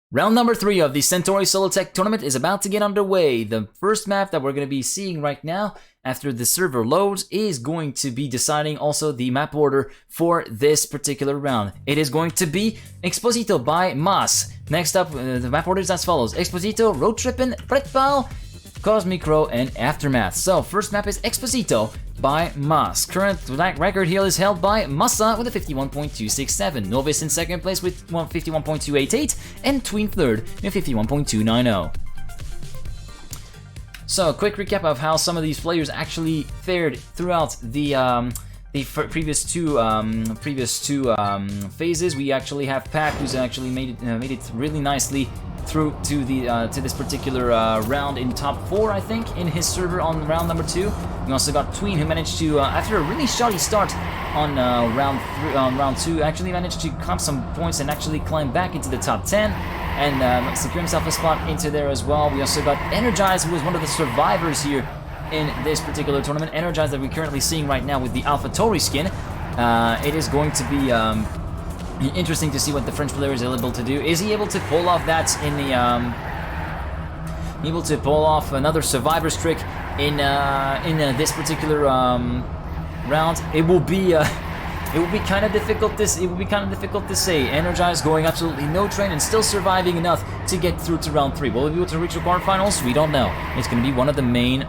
Round number 3 of the Centaury Solo Tech Tournament is about to get underway. The first map that we're going to be seeing right now, after the server loads, is going to be deciding also the map order for this particular round. It is going to be Exposito by Mas. Next up, the map order is as follows. Exposito, Road Trippin', Pretval, Cosmic Crow, and Aftermath. So, first map is Exposito by Mas. Current record here is held by Massa with a 51.267, Novice in second place with 51.288, and Tween third with 51.290. So, a quick recap of how some of these players actually fared throughout the previous two phases. We actually have Pac, who's actually made it really nicely through to this particular round in top 4, I think, in his server on round number 2. We also got Tween, who managed to, after a really shoddy start on round 2, actually managed to comp some points and actually climb back into the top 10 and secure himself a spot into there as well. We also got Energize, who was one of the survivors here in this particular tournament. Energize that we're currently seeing right now with the AlphaTauri skin. It is going to be interesting to see what the French player is able to do. Is he able to pull off that in the able to pull off another survivor's trick in this particular round? It will be kind of difficult. It will be kind of difficult to say. Energize going absolutely no train and still surviving enough to get through to round 3. Will he be able to reach the quarterfinals? We don't know. It's going to be one of the main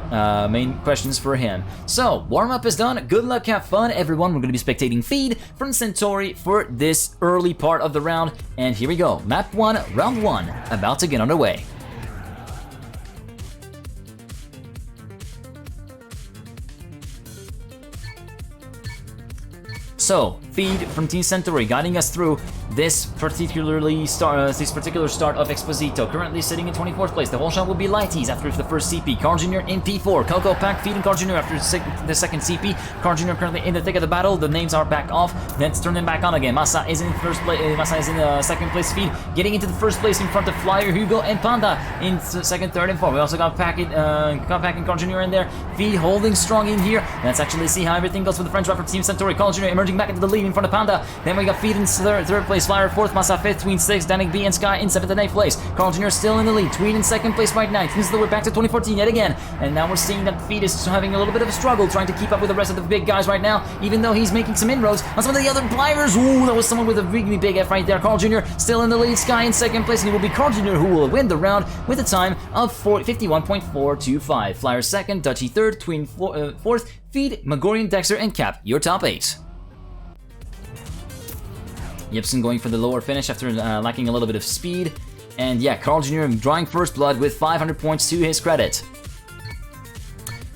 questions for him. So, warm-up is done. Good luck, have fun, everyone. We're going to be spectating feed from Centaury for this early part of the round. And here we go. Map 1, round 1, about to get underway. So, feed from Team Centaury guiding us through this particular start of Exposito. Currently sitting in 24th place. The whole shot will be Lighties after the first CP. Carl Jr. in P4. Coco Pack feeding Carl Jr. after the second CP. Carl Jr. currently in the thick of the battle. The names are back off. Let's turn them back on again. Massa is in first place. Massa is in second place feed. Getting into the first place in front of Flyer, Hugo, and Panda in second, third, and fourth. We also got Pack and Carl Jr. in there. Feed holding strong in here. Let's actually see how everything goes for the French rapper Team Centaury. Carl Jr. emerging back into the lead in front of Panda. Then we got Feed in third place, Flyer fourth, Massa fifth, Tween sixth, Danik B and Sky in 7th and 8th place. Carl Jr. still in the lead, Tween in second place right now. Tween's the way back to 2014 yet again. And now we're seeing that Feed is having a little bit of a struggle trying to keep up with the rest of the big guys right now, even though he's making some inroads on some of the other players. Ooh, that was someone with a really big F right there. Carl Jr. still in the lead, Sky in second place, and it will be Carl Jr. who will win the round with a time of 51.425. Flyer second, Dutchy third, Tween fourth, Feed, Magorian, Dexter, and Cap, your top 8. Yipson going for the lower finish after lacking a little bit of speed. And yeah, Carl Jr. drawing first blood with 500 points to his credit.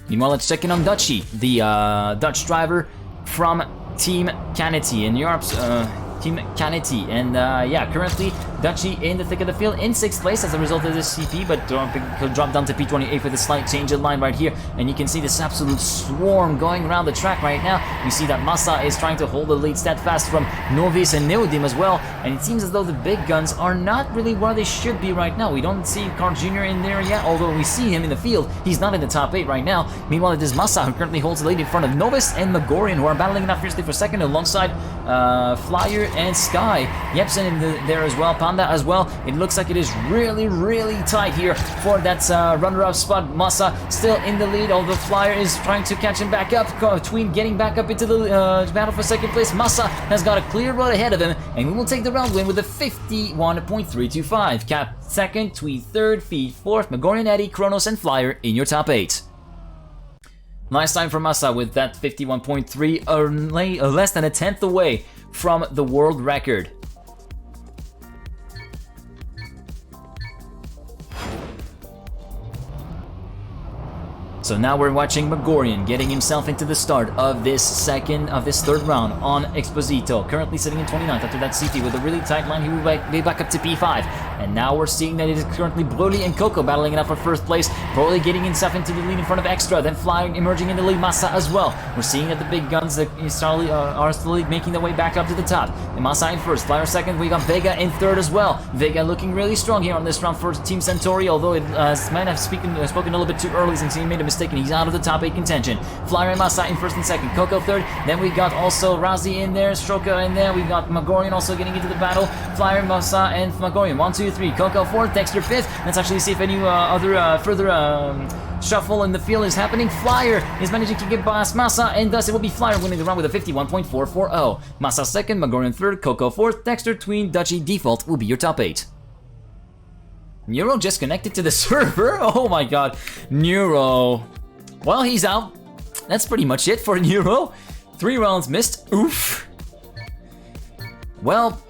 Meanwhile, let's check in on Dutchy, the Dutch driver from Team Canity in Europe's Team Canity. And yeah, currently Dutchy in the thick of the field in 6th place as a result of this CP, but he'll drop down to P28 with a slight change in line right here. And you can see this absolute swarm going around the track right now. We see that Massa is trying to hold the lead steadfast from Novice and Neodim as well. And it seems as though the big guns are not really where they should be right now. We don't see Carl Jr. in there yet, although we see him in the field. He's not in the top 8 right now. Meanwhile, it is Massa who currently holds the lead in front of Novice and Magorian, who are battling it out fiercely for second alongside Flyer and Sky. Jepsen in there as well, Panda as well. It looks like it is really, really tight here for that runner-up spot. Massa still in the lead, although Flyer is trying to catch him back up. Tween getting back up into the battle for second place. Massa has got a clear road ahead of him, and we will take the round win with a 51.325. Cap second, Tween third, Feed fourth, Magorian, Eddie, Kronos, and Flyer in your top 8. Nice time for Massa with that 51.3, less than a tenth away from the world record. So now we're watching Magorian getting himself into the start of this third round on Exposito. Currently sitting in 29th after that CP with a really tight line. He will be back up to P5. And now we're seeing that it is currently Broly and Coco battling it out for first place. Broly getting himself into the lead in front of Extra, then Fly emerging in the lead, Massa as well. We're seeing that the big guns that are slowly making their way back up to the top. And Massa in first, Flyer second, we got Vega in third as well. Vega looking really strong here on this round for Team Centaury, although it might have spoken a little bit too early since he made a mistake and he's out of the top 8 contention. Flyer and Massa in first and second, Coco third, then we got also Razi in there, Stroka in there, we got Magorian also getting into the battle, Flyer, Massa, and Magorian, 1, 2, 3, Coco 4th, Dexter 5th. Let's actually see if any further shuffle in the field is happening. Flyer is managing to get past Massa, and thus it will be Flyer winning the round with a 51.440. Massa 2nd, Magorian 3rd, Coco 4th, Dexter, Tween, Dutchy, Default will be your top 8. Neuro just connected to the server? Oh my god. Neuro. Well, he's out. That's pretty much it for Neuro. 3 rounds missed. Oof. Well,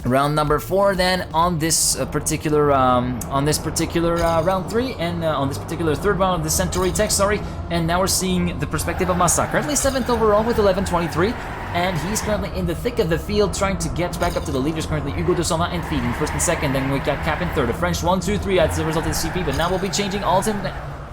round number 4 then on this particular round 3 and on this particular third round of the Centaury Tech, and now we're seeing the perspective of Massa, currently 7th overall with 11.23, and he's currently in the thick of the field trying to get back up to the leaders. Currently Hugo de Soma and Feed in 1st and 2nd, then we got Cap in 3rd, a French 1, 2, 3 as a result of the CP, but now we'll be changing all in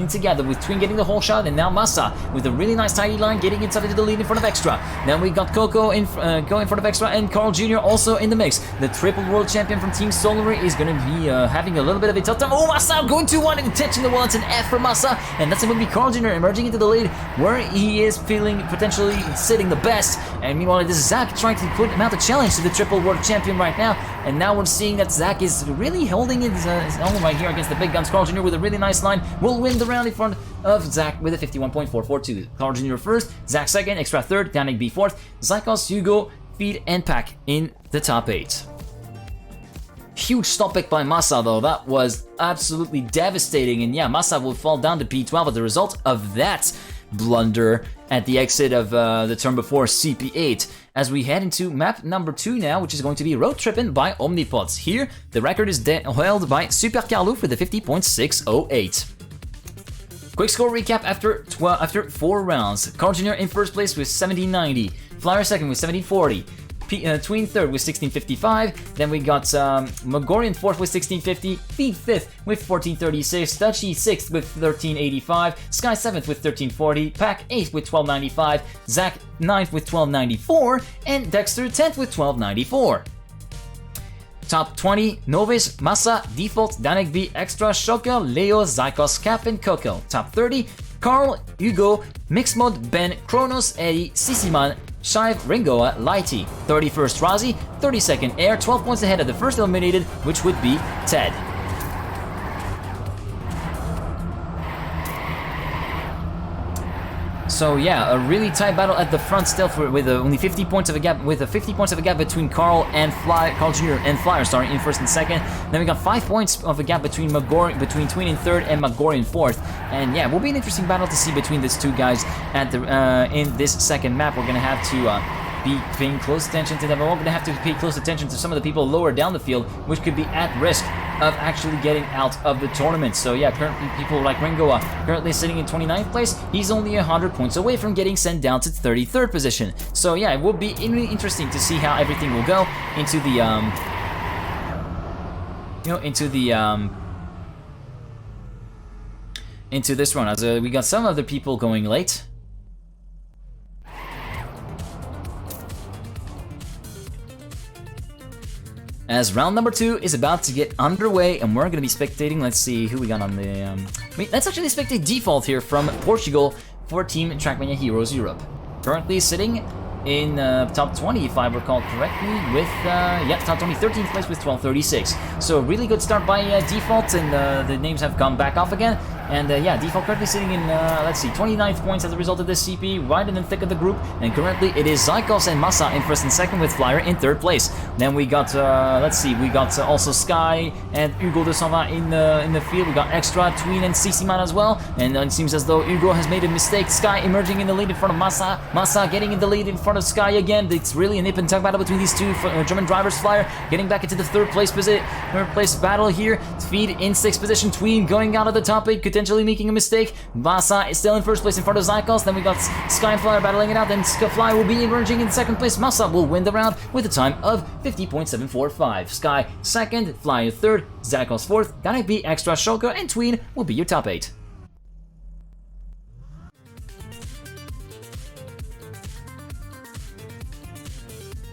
together with Twin getting the whole shot, and now Massa with a really nice tidy line getting inside into the lead in front of Extra. Then we got Coco going in front of Extra, and Carl Jr. also in the mix. The triple world champion from Team Solary is going to be having a little bit of a tough time. Oh, Massa going to 1 and touching the wall. It's an F for Massa, and that's going to be Carl Jr. emerging into the lead where he is feeling potentially sitting the best. And meanwhile, this is Zach trying to put him out the challenge to the triple world champion right now, and now we're seeing that Zach is really holding his own right here against the big guns. Carl Jr. with a really nice line will win the round in front of Zach with a 51.442. Carl Jr. 1st, Zach 2nd, Extra 3rd, Danik B 4th, Zykos, Hugo, Feed, and Pack in the top 8. Huge stop pick by Massa though, that was absolutely devastating, and yeah, Massa will fall down to P12 as a result of that blunder at the exit of the turn before CP8. As we head into map number 2 now, which is going to be Road Trippin' by Omnipods. Here, the record is held by Super Carlo for the 50.608. Quick score recap after 4 rounds. Carl Jr. in 1st place with 1790, Flyer 2nd with 1740, Tween 3rd with 1655, then we got Magorian 4th with 1650, Feed 5th with 1436, Dutchy 6th with 1385, Sky 7th with 1340, Pack 8th with 1295, Zach 9th with 1294, and Dexter 10th with 1294. Top 20, Novice, Massa, Default, Danek B, Extra, Shoka, Leo, Zykos, Cap, and Coco. Top 30, Carl, Hugo, Mixed Mode, Ben, Kronos, Eddie, Sisiman, Shive, Ringoa, Lighty. 31st, Razi, 32nd, Air, 12 points ahead of the first eliminated, which would be Ted. So yeah, a really tight battle at the front still with only 50 points of a gap, between Carl Jr. and Flyer, in 1st and 2nd. Then we got 5 points of a gap between Tween in 3rd and Magorian 4th. And yeah, it will be an interesting battle to see between these two guys at the in this second map. We're gonna have to be paying close attention to them. We're going to have to pay close attention to some of the people lower down the field, which could be at risk of actually getting out of the tournament. So yeah, currently people like Ringoa currently sitting in 29th place. He's only 100 points away from getting sent down to 33rd position. So yeah, it will be really interesting to see how everything will go into the into this run. As we got some other people going late. As round number 2 is about to get underway, and we're going to be spectating, let's see who we got on the... let's actually spectate Default here from Portugal for Team Trackmania Heroes Europe. Currently sitting in top 20, if I recall correctly, with, top 20, 13th place with 1236. So really good start by Default, and the names have come back off again. And yeah, Default currently sitting in, let's see, 29th points as a result of this CP, right in the thick of the group. And currently it is Zykos and Massa in 1st and 2nd with Flyer in 3rd place. Then we got, let's see, we got also Sky and Hugo de Sova in the field. We got Extra, Tween, and Sisiman as well. And it seems as though Hugo has made a mistake. Sky emerging in the lead in front of Massa. Massa getting in the lead in front of Sky again. It's really a nip and tuck battle between these two German drivers. Flyer getting back into the third place battle here. Feed in 6th position. Tween going out of the top 8, potentially making a mistake. Massa is still in 1st place in front of Zykos. Then we got Sky and Flyer battling it out. Then Flyer will be emerging in 2nd place. Massa will win the round with a time of 50.745. Sky 2nd, Flyer 3rd, Zykos 4th, Danek B, Extra, Shoka, and Tween will be your top 8.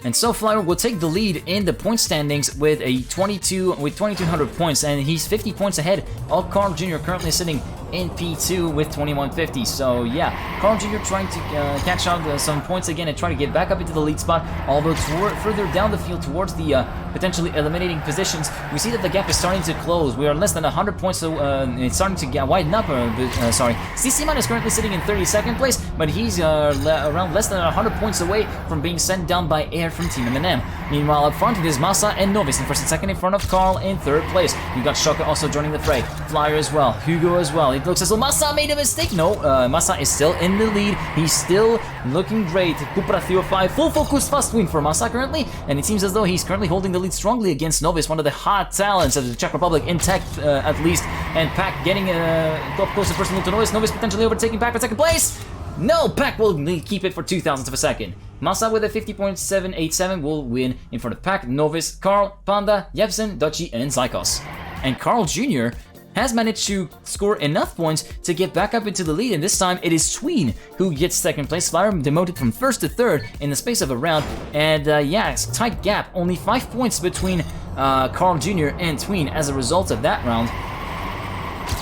And so Flyer will take the lead in the point standings with 2,200 points, and he's 50 points ahead of Carl Jr. currently sitting in P2 with 2150. So yeah, Carl Jr. trying to catch up some points again and try to get back up into the lead spot, although further down the field towards the potentially eliminating positions, we see that the gap is starting to close. We are less than 100 points, so it's starting to widen up a bit. Sorry, CC-Man is currently sitting in 32nd place, but he's around less than 100 points away from being sent down by air from Team M&M. Meanwhile, up front, it is Masa and Novice in first and second in front of Carl in third place. You got Shoka also joining the fray, Flyer as well, Hugo as well. It looks as though Masa made a mistake. No, Masa is still in the lead. He's still looking great. Cupra Theo 5, full focus fast win for Masa currently, and it seems as though he's currently holding the lead strongly against Novice, one of the hot talents of the Czech Republic, in tech at least, and Pac getting up close and personal to Novice. Novice potentially overtaking Pac for second place. No, Pac will keep it for 2,000ths of a second. Masa with a 50.787 will win in front of Pac, Novice, Carl, Panda, Jepsen, Dutchy, and Zykos. And Carl Jr. has managed to score enough points to get back up into the lead, and this time it is Tween who gets second place. Flyer demoted from first to third in the space of a round, and yeah, it's a tight gap, only 5 points between Carl Jr. and Tween as a result of that round.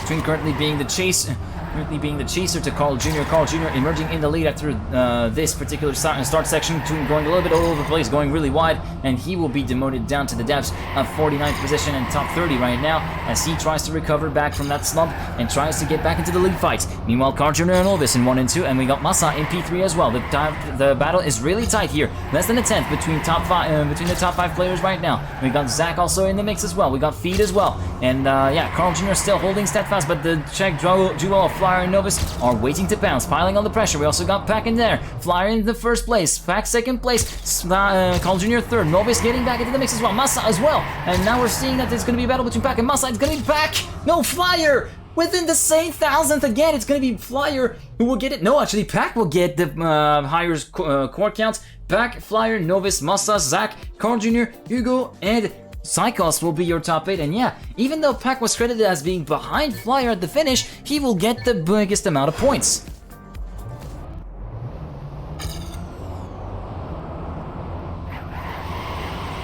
Tween currently being the chaser to Carl Jr. Carl Jr. emerging in the lead after this particular start section. Tween going a little bit all over the place, going really wide, and he will be demoted down to the depths of 49th position and top 30 right now as he tries to recover back from that slump and tries to get back into the lead fight. Meanwhile, Carl Jr. and Novice in 1 and 2, and we got Masa in P3 as well. The battle is really tight here, less than a tenth between the top 5 players right now. We got Zach also in the mix as well. We got Feed as well, and yeah, Carl Jr. still holding steadfast, but the Czech duo of Flyer and Novice are waiting to bounce, piling on the pressure. We also got Pac in there. Flyer in the first place, Pac second place, Carl Jr. third, Novice getting back into the mix as well, Masa as well. And now we're seeing that there's going to be a battle between Pac and Masa. It's going to be Pac, no, Flyer! Within the same 1,000th again, it's going to be Flyer who will get it. No, actually, Pac will get the higher core counts. Pac, Flyer, Novice, Masa, Zach, Carl Jr., Hugo, and Zykos will be your top 8, and yeah, even though Pac was credited as being behind Flyer at the finish, he will get the biggest amount of points.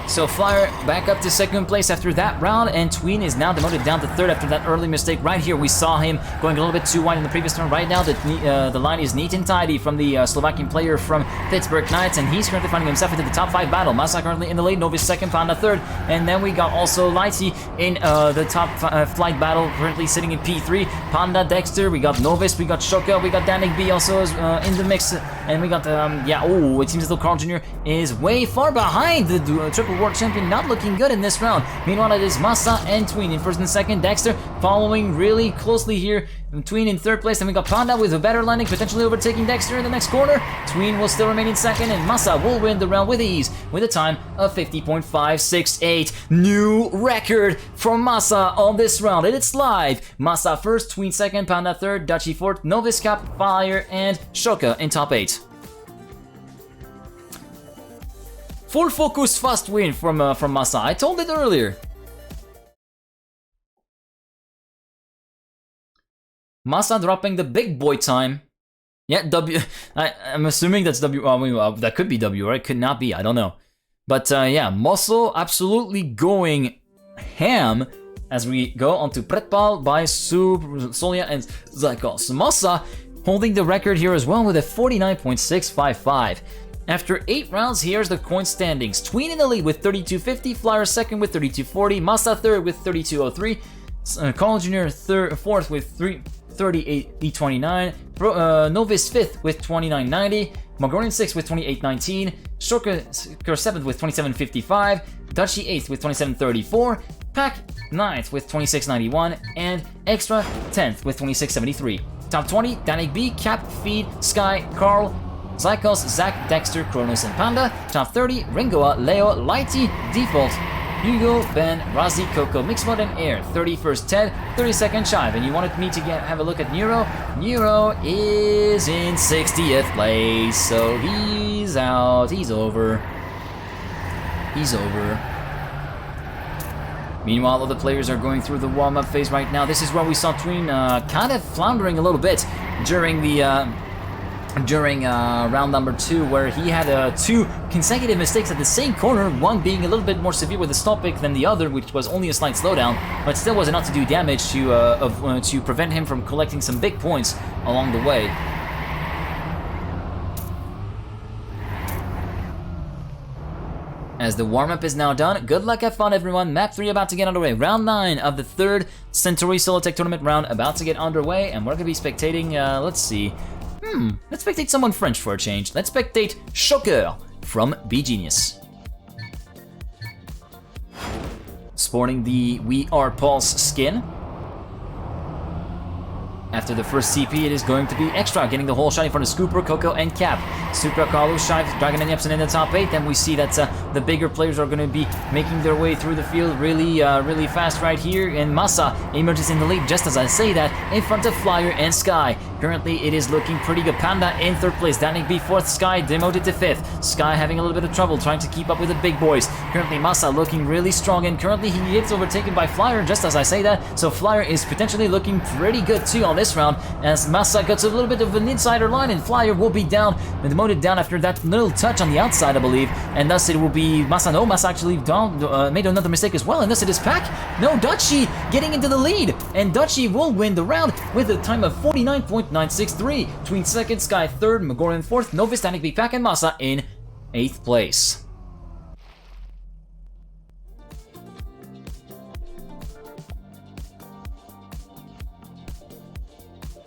So Flyer back up to second place after that round, and Tween is now demoted down to third after that early mistake. Right here, we saw him going a little bit too wide in the previous turn. Right now, the line is neat and tidy from the Slovakian player from Pittsburgh Knights, and he's currently finding himself into the top 5 battle. Masa currently in the lead, Novice second, Panda third, and then we got also Lighty in the top flight battle, currently sitting in P3. Panda, Dexter, we got Novice, we got Shoka, we got Danik B also in the mix, and we got, yeah, oh, it seems as though Carl Jr. is way far behind the triple world champion, not looking good in this round. Meanwhile, it is Masa and Tween in first and second, Dexter following really closely here, Tween in third place, and we got Panda with a better landing, potentially overtaking Dexter in the next corner. Tween will still remain in second, and Masa will win the round with ease with a time of 50.568. New record from Masa on this round, and it's live. Masa first, Tween second, Panda third, Dutchy fourth, Novice Cap, Fire, and Shoka in top 8. Full focus fast win from Masa. I told it earlier. Masa dropping the big boy time. Yeah, W. I'm assuming that's W. I mean, that could be W, or it could not be. I don't know. But yeah, Muscle absolutely going ham as we go on to Pretpal by Sub, Solia, and Zykos. Masa holding the record here as well with a 49.655. After 8 rounds, here's the coin standings. Tween in the lead with 3250, Flyer second with 3240, Masa third with 3203, Carl Jr. fourth with 3829, Novice fifth with 2990, Mogorian sixth with 2819, Shoka seventh with 2755, Dutchy eighth with 2734, Pac ninth with 2691, and Extra 10th with 2673. Top 20, Danik B, Cap, Feed, Sky, Carl, Zykos, Zach, Dexter, Kronos, and Panda. Top 30, Ringoa, Leo, Lighty, Default, Hugo, Ben, Razi, Coco, Mixmod, and Air. 31st, Ted, 32nd, Shive. And you wanted me to have a look at Nero? Nero is in 60th place, so he's out. He's over. He's over. Meanwhile, all the players are going through the warm-up phase right now. This is where we saw Tween kind of floundering a little bit during the during round number 2, where he had 2 consecutive mistakes at the same corner, one being a little bit more severe with the stop pick than the other, which was only a slight slowdown, but still was enough to do damage to prevent him from collecting some big points along the way. As the warm-up is now done, good luck, have fun everyone. Map 3 about to get underway. Round 9 of the 3rd Centaury Solo Tech Tournament round about to get underway, and we're going to be spectating, let's see. Let's spectate someone French for a change. Let's spectate Shocker from B-Genius. Sporting the We Are Pulse skin. After the first CP, it is going to be Extra, getting the whole shot in front of Scooper, Coco, and Cap. Super, Carlos, Shive, Dragon, and Yepson in the top 8. Then we see that the bigger players are going to be making their way through the field really fast right here. And Massa emerges in the lead, just as I say that, in front of Flyer and Sky. Currently, it is looking pretty good. Panda in 3rd place, Danik B 4th, Sky demoted to 5th. Sky having a little bit of trouble trying to keep up with the big boys. Currently, Massa looking really strong, and currently he gets overtaken by Flyer, just as I say that. So Flyer is potentially looking pretty good too on this round, as Massa gets a little bit of an insider line, and Flyer will be down, demoted down after that little touch on the outside, I believe, and thus it will be Massa. No, Massa actually made another mistake as well, and thus it is Pack. No, Dutchy getting into the lead, and Dutchy will win the round with a time of 49.963. Tween 2nd, Sky 3rd, Magorian 4th, Novice, Danik B, Pack, and Massa in 8th place.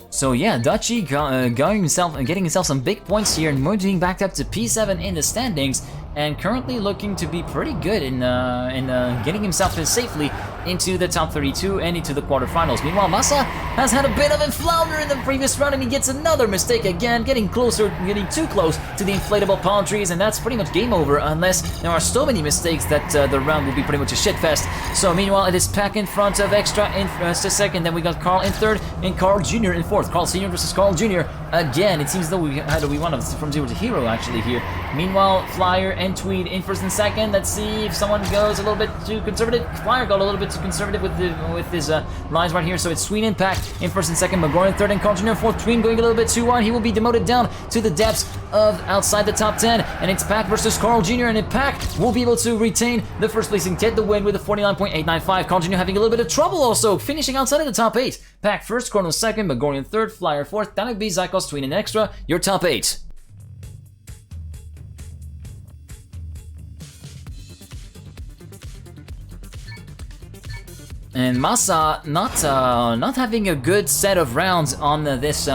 So yeah, Dutchy getting himself some big points here and moving back up to P7 in the standings, and currently looking to be pretty good in getting himself safely into the top 32 and into the quarterfinals. Meanwhile, Massa has had a bit of a flounder in the previous round, and he gets another mistake again, getting too close to the inflatable palm trees, and that's pretty much game over unless there are so many mistakes that the round will be pretty much a shitfest. So meanwhile, it is Pack in front of Extra in 2nd, then we got Carl in 3rd, and Carl Jr. in 4th. Carl Sr. versus Carl Jr. again. It seems though we had a one from 0 to hero actually here. Meanwhile, Flyer and Tweed in 1st and 2nd. Let's see if someone goes a little bit too conservative. Flyer got a little bit too conservative with his lines right here. So it's Tween and Pack in 1st and 2nd. McGoran 3rd and Carl Jr. 4th. Tween going a little bit too wide. He will be demoted down to the depths of outside the top 10. And it's Pack versus Carl Jr. And Pack will be able to retain the first place and get the win with a 49.895. Carl Jr. having a little bit of trouble also, finishing outside of the top 8. Pack 1st, Cornell 2nd, Magorian 3rd, Flyer 4th, Danik B, Zykos, Tween, and Extra, your top 8. And Massa not having a good set of rounds on this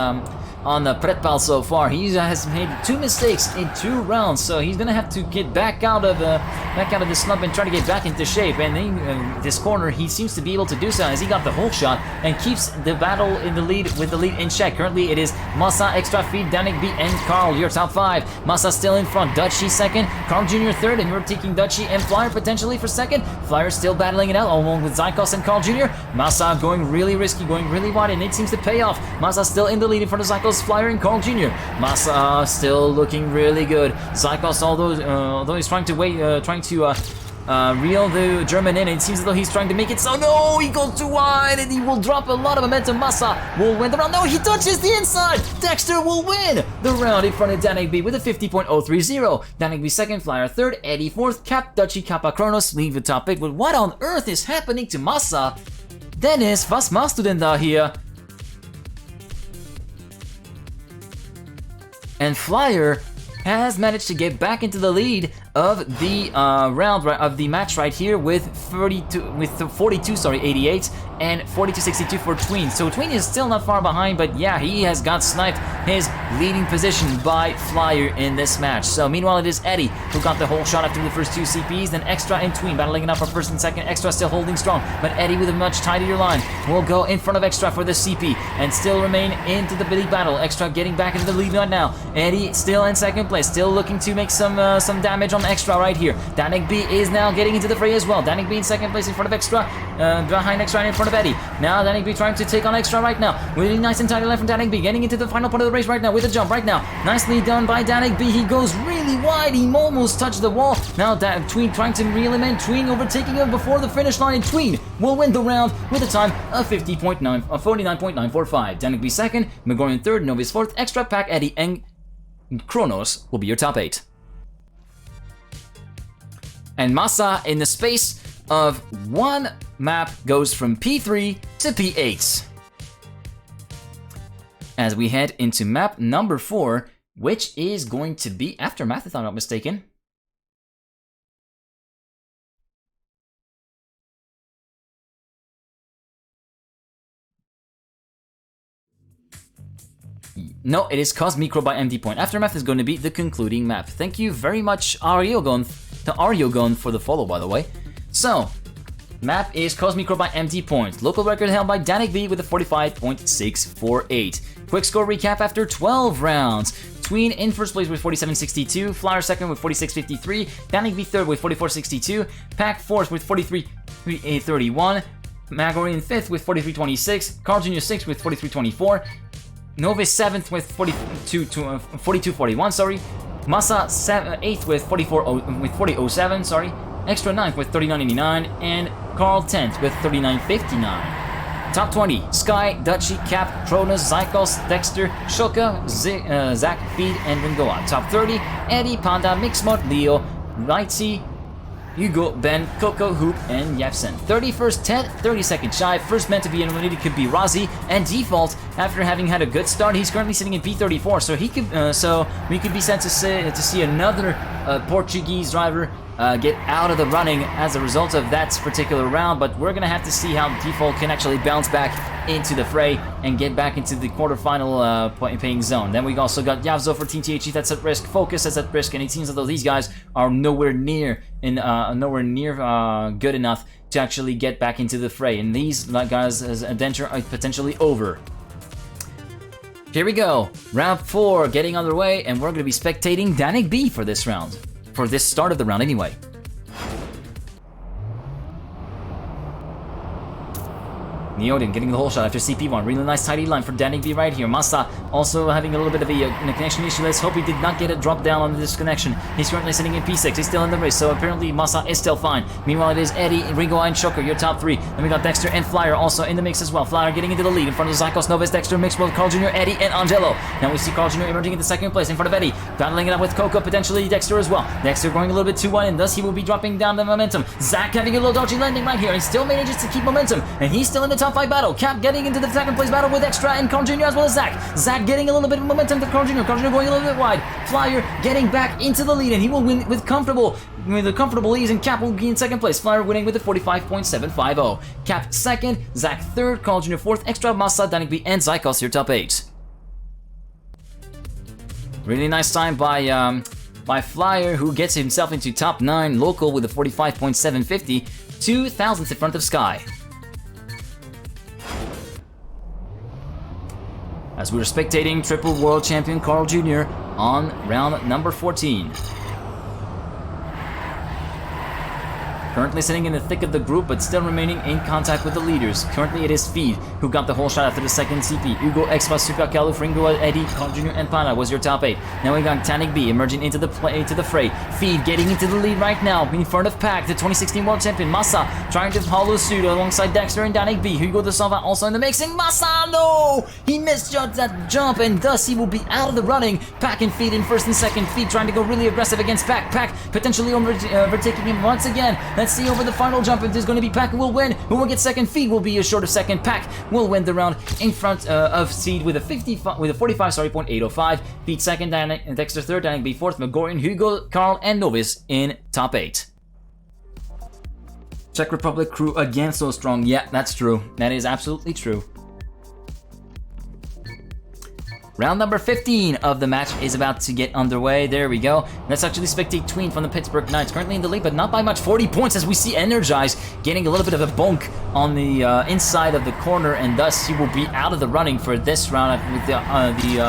on the Pretpal so far. He has made 2 mistakes in 2 rounds, so he's gonna have to get back out of the slump and try to get back into shape. And in this corner, he seems to be able to do so as he got the whole shot and keeps the battle in the lead with the lead in check. Currently, it is Massa, Extra Feed, Danik B, and Carl, your top 5. Massa still in front, Dutchy 2nd, Carl Jr. 3rd, and you're taking Dutchy and Flyer potentially for 2nd. Flyer still battling it out along with Zykos and Carl Jr. Massa going really risky, going really wide, and it seems to pay off. Massa still in the lead in front of Zykos, Flyer, and Carl Jr. Massa still looking really good. Zykos, although he's trying to reel the German in, it seems as though he's trying to make it so. No, he goes too wide and he will drop a lot of momentum. Massa will win the round. No, he touches the inside. Dexter will win the round in front of Danik B with a 50.030. Danik B 2nd, Flyer 3rd, Eddie 4th, Cap, Dutchy, Kappa, Kronos leave the top 8. But what on earth is happening to Massa? Dennis, was machst du denn da hier? And Flyer has managed to get back into the lead of the match right here with 88 and 42.62 for Tween. So Tween is still not far behind, but yeah, he has got sniped his leading position by Flyer in this match. So meanwhile, it is Eddie who got the whole shot after the first 2 CPs, then Extra and Tween battling it up for 1st and 2nd. Extra still holding strong, but Eddie with a much tidier line will go in front of Extra for the CP and still remain into the big battle. Extra getting back into the lead right now. Eddie still in 2nd place, still looking to make some damage on Extra right here. Danik B is now getting into the fray as well. Danik B in 2nd place in front of Extra, behind Extra and in front of Eddie. Now Danik B trying to take on Extra right now. Really nice and tidy line from Danik B, getting into the final part of the race right now with a jump right now. Nicely done by Danik B. He goes really wide. He almost touched the wall. Now Tween trying to reel him in. Tween overtaking him before the finish line, and Tween will win the round with a time of 49.945. Danik B 2nd, Magorian 3rd, Novice 4th, Extra, Pack, Eddie, and Kronos will be your top 8. And Masa, in the space of one map, goes from P3 to P8. As we head into map number 4, which is going to be Aftermath, if I'm not mistaken. No, it is Cosmicro by MD Point. Aftermath is going to be the concluding map. Thank you very much, Ariogon, for the follow, by the way. So, map is Cosmicro by MD Point. Local record held by Danik B with a 45.648. Quick score recap after 12 rounds. Tween in first place with 47.62, Flyer second with 46.53, Danik B third with 44.62, Pack fourth with 43.31, Magori in fifth with 43.26, Carl Jr. sixth with 43.24, Novice 7th with 42.41, sorry. Masa 8th with 40.07, sorry. Extra 9th with 39.89, and Carl 10th with 39.59. Top 20, Sky, Dutchy, Cap, Kronos, Zykos, Dexter, Shoka, Zach, Feed, and Ringoa. Top 30, Eddie, Panda, Mixmod, Leo, Rightsy, Hugo, Ben, Coco, Hoop, and Yevsen. 31st, 10th, 32nd shy. First meant to be eliminated could be Razi, and Default, after having had a good start, he's currently sitting in P34, so he could, so we could be sent to see another Portuguese driver get out of the running as a result of that particular round, but we're gonna have to see how Default can actually bounce back into the fray and get back into the quarterfinal paying zone. Then we also got Yavzo for Team THE that's at risk, Focus that's at risk, and it seems as though these guys are nowhere near good enough to actually get back into the fray, and these guys' adventure are potentially over. Here we go, round 4 getting underway, and we're going to be spectating Danik B for this round. For this start of the round anyway. Neodin getting the whole shot after CP1. Really nice tidy line for Danik B right here. Masa also having a little bit of a connection issue. Let's hope he did not get a drop down on this connection. He's currently sitting in P6. He's still in the race, so apparently Masa is still fine. Meanwhile, it is Eddie, Ringo, and Shoker, your top 3. Then we got Dexter and Flyer also in the mix as well. Flyer getting into the lead in front of Zykos, Novus, Dexter, mixed with Carl Jr., Eddie, and Angelo. Now we see Carl Jr. emerging into second place in front of Eddie. Battling it up with Coco, potentially Dexter as well. Dexter going a little bit too wide, and thus he will be dropping down the momentum. Zach having a little dodgy landing right here, and still manages to keep momentum, and he's still in the top 5 battle. Cap getting into the second place battle with Extra and Carl Jr. as well as Zach. Zach getting a little bit of momentum to Carl Jr. Carl Jr. going a little bit wide. Flyer getting back into the lead, and he will win with a comfortable ease, and Cap will be in second place. Flyer winning with a 45.750. Cap second, Zach third, Carl Jr. fourth, Extra, Masa, Danik B, and Zykos your top 8. Really nice time by Flyer, who gets himself into top 9 local with a 45.750, 2 thousandths in front of Sky. As we're spectating triple world champion Carl Jr. on round number 14. Currently sitting in the thick of the group, but still remaining in contact with the leaders. Currently it is Feed, who got the whole shot after the second CP. Ugo, Expa, Suka, Kalu, Fringo, Eddie, Carl Jr., and Pana was your top 8. Now we got Danik B emerging into the fray. Feed getting into the lead right now, in front of Pac, the 2016 world champion. Masa trying to follow suit alongside Dexter and Danik B. Hugo de Salva also in the mixing. Masa, no! He misjudged that jump, and thus he will be out of the running. Pac and Feed in first and second. Feed trying to go really aggressive against Pac. Pac potentially overtaking him once again. Let's see over the final jump if there's going to be Pac who will win. Who will get second? Feed will be a short of second. Pac will win the round in front of Seed with a 45.805. Feed second, Dexter third, Danik B fourth, Megorian, Hugo, Carl, and Novice in top 8. Czech Republic crew again so strong. Yeah, that's true. That is absolutely true. Round number 15 of the match is about to get underway. There we go. Let's actually spectate Tween from the Pittsburgh Knights. Currently in the lead, but not by much. 40 points as we see Energize getting a little bit of a bonk on the inside of the corner, and thus he will be out of the running for this round with the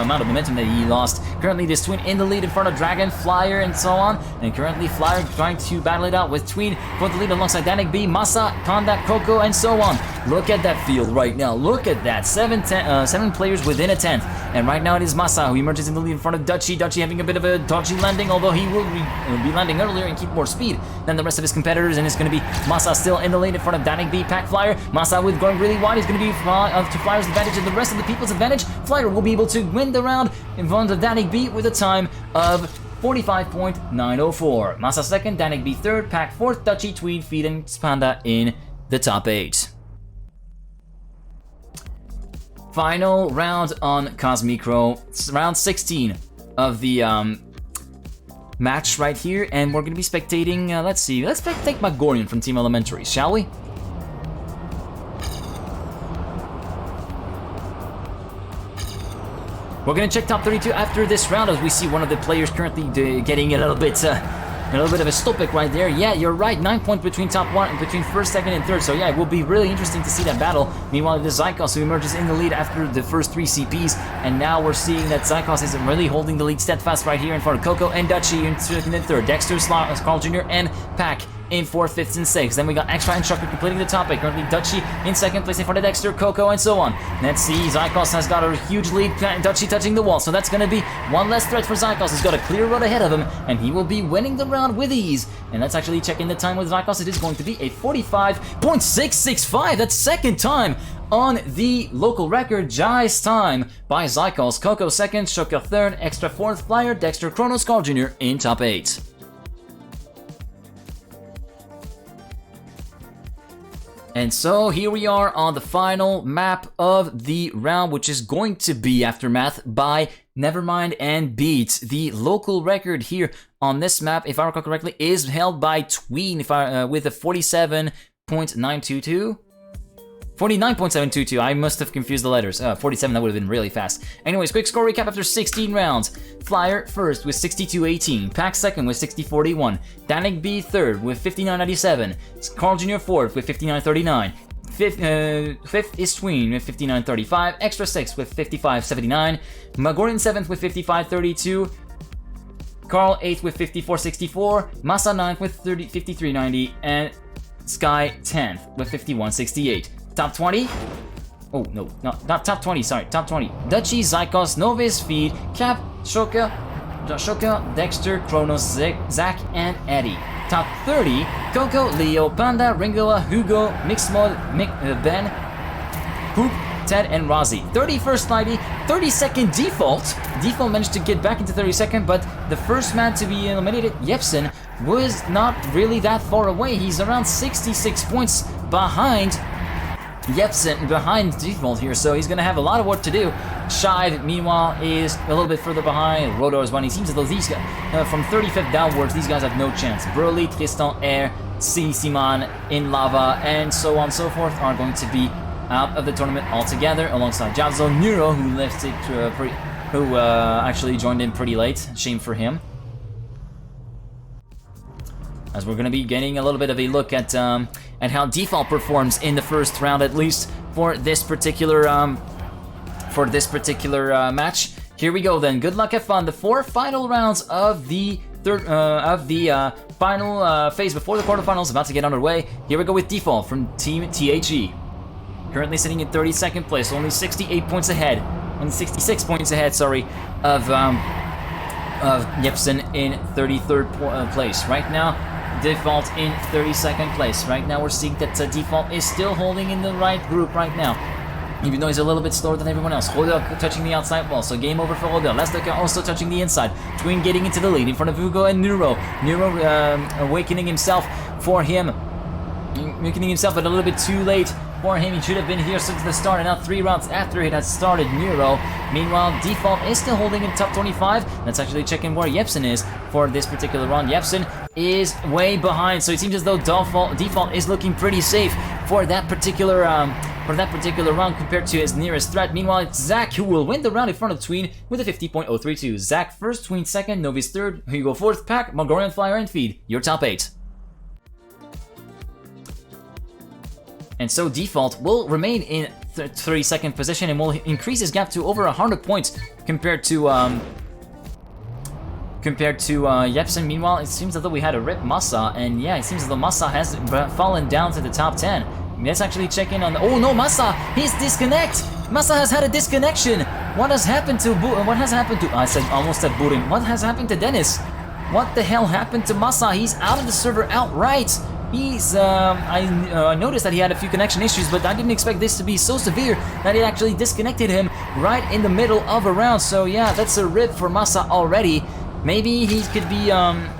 amount of momentum that he lost. Currently this Tween in the lead in front of Dragon, Flyer, and so on. And currently Flyer trying to battle it out with Tween for the lead alongside Danik B, Masa, Kondak, Coco, and so on. Look at that field right now. Look at that. 7 players within a 10th. And right now it is Masa who emerges in the lead in front of Dutchy. Dutchy having a bit of a dodgy landing, although he will be landing earlier and keep more speed than the rest of his competitors. And it's going to be Masa still in the lead in front of Danik B, Pac Flyer. Massa with going really wide is going to be to Flyer's advantage and the rest of the people's advantage. Flyer will be able to win the round in front of Danik B with a time of 45.904. Massa second, Danik B third, Pack fourth, Dutchy, Tweed, Feed, and Panda in the top 8. Final round on Cosmicro, round 16 of the match right here, and we're going to be spectating, let's see, let's spectate Magorian from Team Elementary, shall we? We're going to check top 32 after this round as we see one of the players currently getting a little bit of a stopic right there. Yeah, you're right, 9 points between top 1 and between first, second, and third. So yeah, it will be really interesting to see that battle. Meanwhile, it is Zykos who emerges in the lead after the first 3 CPs, and now we're seeing that Zykos is really holding the lead steadfast right here in front of Coco and Dutchy in second and third. Dexter, Carl Jr., and Pack in 4th, 5th, and 6th. Then we got Extra and Shocker completing the top 8. Currently Dutchy in second place in front of Dexter, Coco, and so on. Let's see, Zykos has got a huge lead, Dutchy touching the wall. So that's going to be one less threat for Zykos. He's got a clear road ahead of him, and he will be winning the round with ease. And let's actually check in the time with Zykos. It is going to be a 45.665. That's second time on the local record. Jai's time by Zykos. Coco second, Shocker third, Extra fourth, Flyer, Dexter, Kronos, Carl Jr. in top 8. And so here we are on the final map of the round, which is going to be Aftermath by Nevermind and Beats. The local record here on this map, if I recall correctly, is held by Tween with a 47.922. 49.722, I must have confused the letters. 47, that would have been really fast. Anyways, quick score recap after 16 rounds. Flyer first with 62.18, Pack second with 60.41, Danik B third with 59.97, Carl Jr. fourth with 59.39, fifth is Tween with 59.35, Extra sixth with 55.79, Magorian seventh with 55.32, Carl 8th with 54.64, Massa 9th with 53.90, and Sky 10th with 51.68. Top 20? Oh, no, not top 20, sorry, top 20. Dutchy, Zykos, Novice, Feed, Cap, Shoka, Dexter, Kronos, Zach, and Eddie. Top 30, Coco, Leo, Panda, Ringola, Hugo, Mixmod, Ben, Hoop, Ted, and Rozzy. 31st Nighty, 32nd Default. Default managed to get back into 32nd, but the first man to be eliminated, Jepsen, was not really that far away. He's around 66 points behind Jepsen, behind Default here, so he's going to have a lot of work to do. Shive, meanwhile, is a little bit further behind. Rodo is one. It seems as though these guys, from 35th downwards, these guys have no chance. Burley, Tristan, Air, Siman, In Lava, and so on and so forth are going to be out of the tournament altogether, alongside Jazzo, Nero, who left it actually joined in pretty late. Shame for him. As we're going to be getting a little bit of a look at how Default performs in the first round, at least for this particular match. Here we go then. Good luck, have fun. The 4 final rounds of the final phase before the quarterfinals about to get underway. Here we go with Default from Team THE. Currently sitting in 32nd place, only 68 points ahead, only 66 points ahead, sorry, of Jepsen in 33rd place. Right now, Default in 32nd place. Right now we're seeing that Default is still holding in the right group right now, even though he's a little bit slower than everyone else. Hodel touching the outside wall, so game over for Hodel. Lestoka also touching the inside. Twin getting into the lead in front of Hugo and Nero. Nero awakening himself for him. Awakening himself, but a little bit too late for him. He should have been here since the start, and now 3 rounds after it has started, Nero. Meanwhile, Default is still holding in top 25. Let's actually check in where Jepsen is for this particular round. Jepsen is way behind, so it seems as though Default is looking pretty safe for that particular round compared to his nearest threat. Meanwhile, it's Zach who will win the round in front of Tween with a 50.032. Zach first, Tween second, Novice third, Hugo fourth, Pack, Mongolian, Flyer, and Feed. Your top 8. And so Default will remain in 32nd position and will increase his gap to over 100 points compared to Jepsen. Meanwhile, it seems as though we had a rip Massa, and yeah, it seems as though Massa has fallen down to the top 10. Let's actually check in on the... Oh no, Massa! He's disconnect! Massa has had a disconnection! What has happened to I almost said Burin. What has happened to Dennis? What the hell happened to Massa? He's out of the server outright! He's, I noticed that he had a few connection issues, but I didn't expect this to be so severe that it actually disconnected him right in the middle of a round. So yeah, that's a rip for Massa already. Maybe he could be,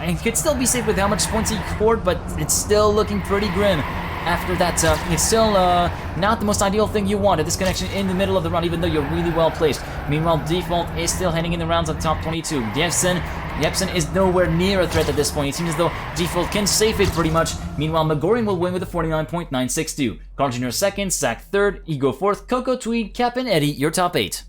he could still be safe with how much points he scored, but it's still looking pretty grim. After that, it's still not the most ideal thing you want, a disconnection in the middle of the round, even though you're really well placed. Meanwhile, Default is still heading in the rounds of top 22. Jepsen is nowhere near a threat at this point. It seems as though Default can save it pretty much. Meanwhile, Magorian will win with a 49.962. Carl Jr. second, Sack third, Ego fourth, Coco, Tweed, Cap, and Eddie, your top 8.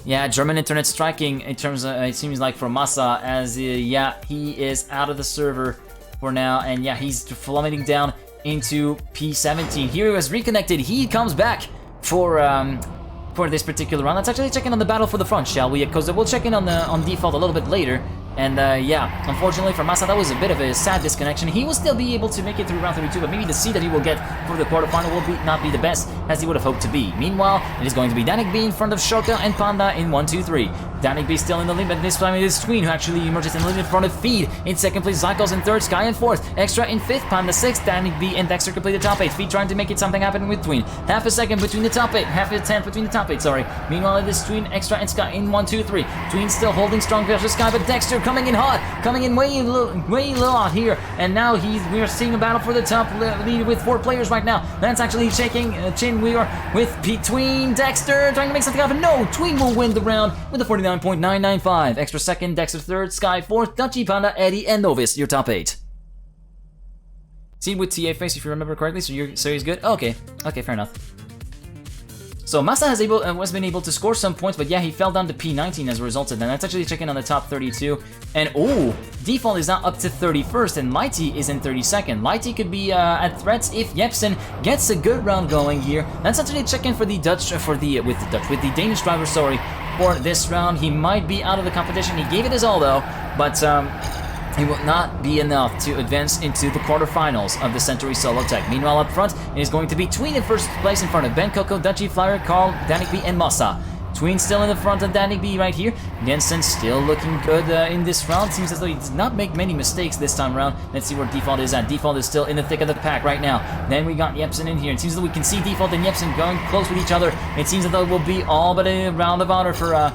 Yeah, German internet striking in terms of, it seems like for Massa, as yeah, he is out of the server for now, and yeah, he's plummeting down into P17. Here he was reconnected. He comes back for this particular round. Let's actually check in on the battle for the front, shall we? Because we'll check in on Default a little bit later. And yeah, unfortunately for Massa, that was a bit of a sad disconnection. He will still be able to make it through round 32, but maybe the seed that he will get for the quarterfinal will not be the best as he would have hoped to be. Meanwhile, it is going to be Danik B in front of Shota and Panda in 1, 2, 3. Danik B still in the lead, but this time it is Tween who actually emerges in the lead in front of Feed. In second place, Zycles in third, Sky in fourth, Extra in fifth, Panda sixth, Danik B and Dexter complete the top 8. Feed trying to make it something happen with Tween. Half a second between the top 8, half a tenth between the top 8, sorry. Meanwhile, it is Tween, Extra, and Sky in 1, 2, 3. Tween still holding strong versus Sky, but Dexter coming in hot. Coming in way low out here, and now we are seeing a battle for the top lead with 4 players right now. That's actually shaking Chin. We are with Tween, Dexter trying to make something happen. No, Tween will win the round with a 49.995. Extra second, Dexter third, Sky fourth, Dutchy, Panda, Eddie, and Novice, your top 8. See with TA face, if you remember correctly, so he's good. Okay, fair enough. So Massa has been able to score some points, but yeah, he fell down to P19 as a result of that. Let's actually check in on the top 32. And oh, Default is now up to 31st, and Lighty is in 32nd. Lighty could be at threats if Jepsen gets a good round going here. Let's actually check in for the with the Danish driver, sorry, for this round. He might be out of the competition. He gave it his all though, but it will not be enough to advance into the quarterfinals of the Centaury Solo Tech. Meanwhile, up front, it is going to be Tween in first place in front of Ben, Coco, Dutchy, Flyer, Carl, Danik B, and Massa. Tween still in the front of Danik B right here. Jensen still looking good in this round. Seems as though he did not make many mistakes this time around. Let's see where Default is at. Default is still in the thick of the pack right now. Then we got Jepsen in here. It seems as though we can see Default and Jepsen going close with each other. It seems as though it will be all but a round of honor for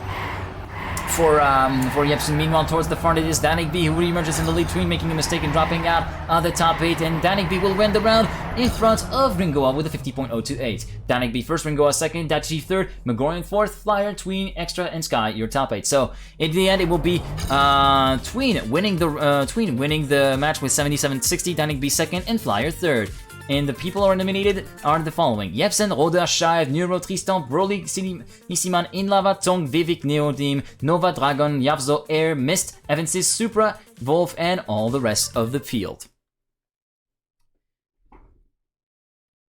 Jepsen. Meanwhile, towards the front it is Danik B who reemerges in the lead, Tween making a mistake and dropping out of the top 8, and Danik B will win the round in front of Ringoa with a 50.028. Danik B first, Ringoa second, Dachi third, Magorian fourth, Flyer, Tween, Extra, and Sky your top 8. So in the end, it will be Tween winning the match with 77-60, Danik B second, and Flyer third. And the people who are nominated are the following: Jepsen, Roder, Shive, Neuro, Tristan, Broly, Nisiman, Inlava, Tong, Vivek, Neodim, Nova, Dragon, Yavzo, Air, Mist, Evansis, Supra, Wolf, and all the rest of the field.